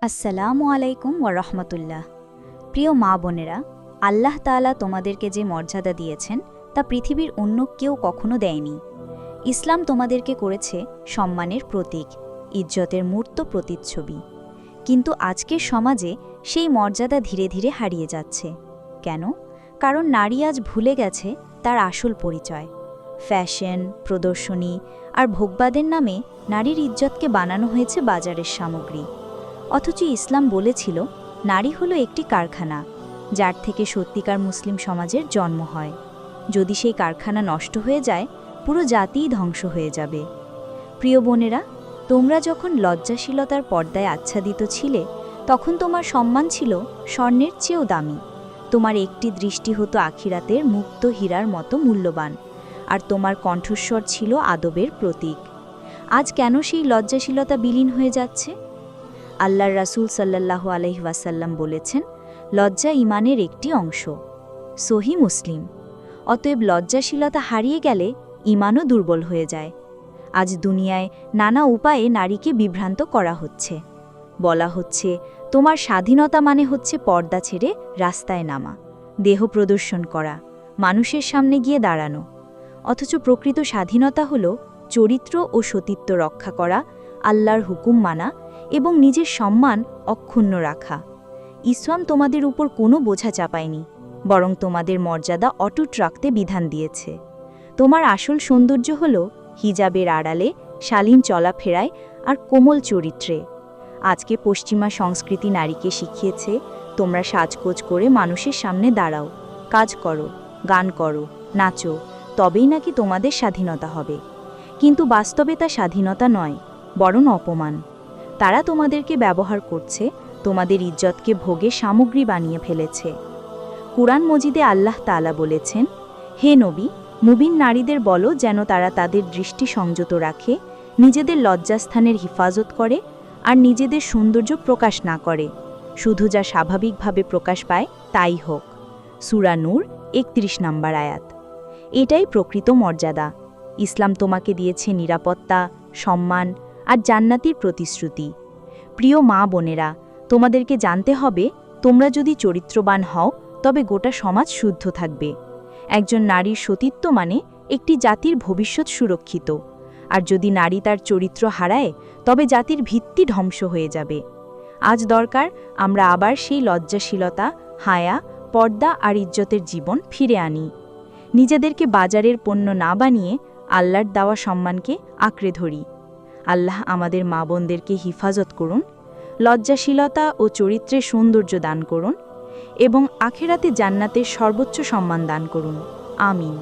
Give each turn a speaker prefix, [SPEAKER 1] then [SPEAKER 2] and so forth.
[SPEAKER 1] আসসালামু আলাইকুম ওয়া রাহমাতুল্লাহ। প্রিয় মা বোনেরা, আল্লাহ তাআলা তোমাদেরকে যে মর্যাদা দিয়েছেন তা পৃথিবীর অন্য কেউ কখনো দেয়নি। ইসলাম তোমাদেরকে করেছে সম্মানের প্রতীক, ইজ্জতের মূর্ত প্রতিচ্ছবি। কিন্তু আজকের সমাজে সেই মর্যাদা ধীরে ধীরে হারিয়ে যাচ্ছে। কেন? কারণ নারী আজ ভুলে গেছে তার আসল পরিচয়। ফ্যাশন, প্রদর্শনী আর ভোগবাদের নামে নারীর ইজ্জতকে বানানো হয়েছে বাজারের সামগ্রী। অথচ ইসলাম বলেছিল নারী হলো একটি কারখানা, যার থেকে সত্যিকার মুসলিম সমাজের জন্ম হয়। যদি সেই কারখানা নষ্ট হয়ে যায়, পুরো জাতিই ধ্বংস হয়ে যাবে। প্রিয় বোনেরা, তোমরা যখন লজ্জাশীলতার পর্দায় আচ্ছাদিত ছিলে, তখন তোমার সম্মান ছিল স্বর্ণের চেয়েও দামি। তোমার একটি দৃষ্টি হতো আখিরাতের মুক্ত হীরার মতো মূল্যবান, আর তোমার কণ্ঠস্বর ছিল আদবের প্রতীক। আজ কেন সেই লজ্জাশীলতা বিলীন হয়ে যাচ্ছে? আল্লাহর রাসূল সাল্লাল্লাহু আলাইহি ওয়াসাল্লাম বলেছেন, লজ্জা ঈমানের একটি অংশ। সহিহ মুসলিম। অতএব লজ্জাশীলতা হারিয়ে গেলে ঈমানও দুর্বল হয়ে যায়। আজ দুনিয়ায় নানা উপায়ে নারীকে বিভ্রান্ত করা হচ্ছে। বলা হচ্ছে, তোমার স্বাধীনতা মানে হচ্ছে পর্দা ছেড়ে রাস্তায় নামা, দেহ প্রদর্শন করা, মানুষের সামনে গিয়ে দাঁড়ানো। অথচ প্রকৃত স্বাধীনতা হল চরিত্র ও সতীত্ব রক্ষা করা, আল্লাহর হুকুম মানা এবং নিজের সম্মান অক্ষুণ্ণ রাখা। ইসলাম তোমাদের উপর কোনো বোঝা চাপায়নি, বরং তোমাদের মর্যাদা অটুট রাখতে বিধান দিয়েছে। তোমার আসল সৌন্দর্য হল হিজাবের আড়ালে, শালীন চলাফেরায় আর কোমল চরিত্রে। আজকে পশ্চিমা সংস্কৃতি নারীকে শিখিয়েছে, তোমরা সাজগোজ করে মানুষের সামনে দাঁড়াও, কাজ করো, গান করো, নাচো, তবেই নাকি তোমাদের স্বাধীনতা হবে। কিন্তু বাস্তবে তা স্বাধীনতা নয়, বরং অপমান। তারা তোমাদেরকে ব্যবহার করছে, তোমাদের ইজ্জতকে ভোগের সামগ্রী বানিয়ে ফেলেছে। কুরআন মজিদে আল্লাহ তাআলা বলেছেন, হে নবী, মুমিন নারীদের বলো যেন তারা তাদের দৃষ্টি সংযত রাখে, নিজেদের লজ্জাস্থানের হিফাজত করে আর নিজেদের সৌন্দর্য প্রকাশ না করে। শুধু যা স্বাভাবিকভাবে প্রকাশ পায় তাই হোক। সূরা নূর ৩১ নম্বর আয়াত। এটাই প্রকৃত মর্যাদা। ইসলাম তোমাকে দিয়েছে নিরাপত্তা, সম্মান আর জান্নাতের প্রতিশ্রুতি। প্রিয় মা বোনেরা, তোমাদেরকে জানতে হবে, তোমরা যদি চরিত্রবান হও তবে গোটা সমাজ শুদ্ধ থাকবে। একজন নারীর সতীত্ব মানে একটি জাতির ভবিষ্যৎ সুরক্ষিত। আর যদি নারী তার চরিত্র হারায়, তবে জাতির ভিত্তি ধ্বংস হয়ে যাবে। আজ দরকার আমরা আবার সেই লজ্জাশীলতা, হায়া, পর্দা আর ইজ্জতের জীবন ফিরে আনি। নিজেদেরকে বাজারের পণ্য না বানিয়ে আল্লাহর দেওয়া সম্মানকে আঁকড়ে ধরি। আল্লাহ আমাদের মা বোনদেরকে হিফাজত করুন, লজ্জাশীলতা ও চরিত্রের সৌন্দর্য দান করুন এবং আখিরাতে জান্নাতের সর্বোচ্চ সম্মান দান করুন। আমিন।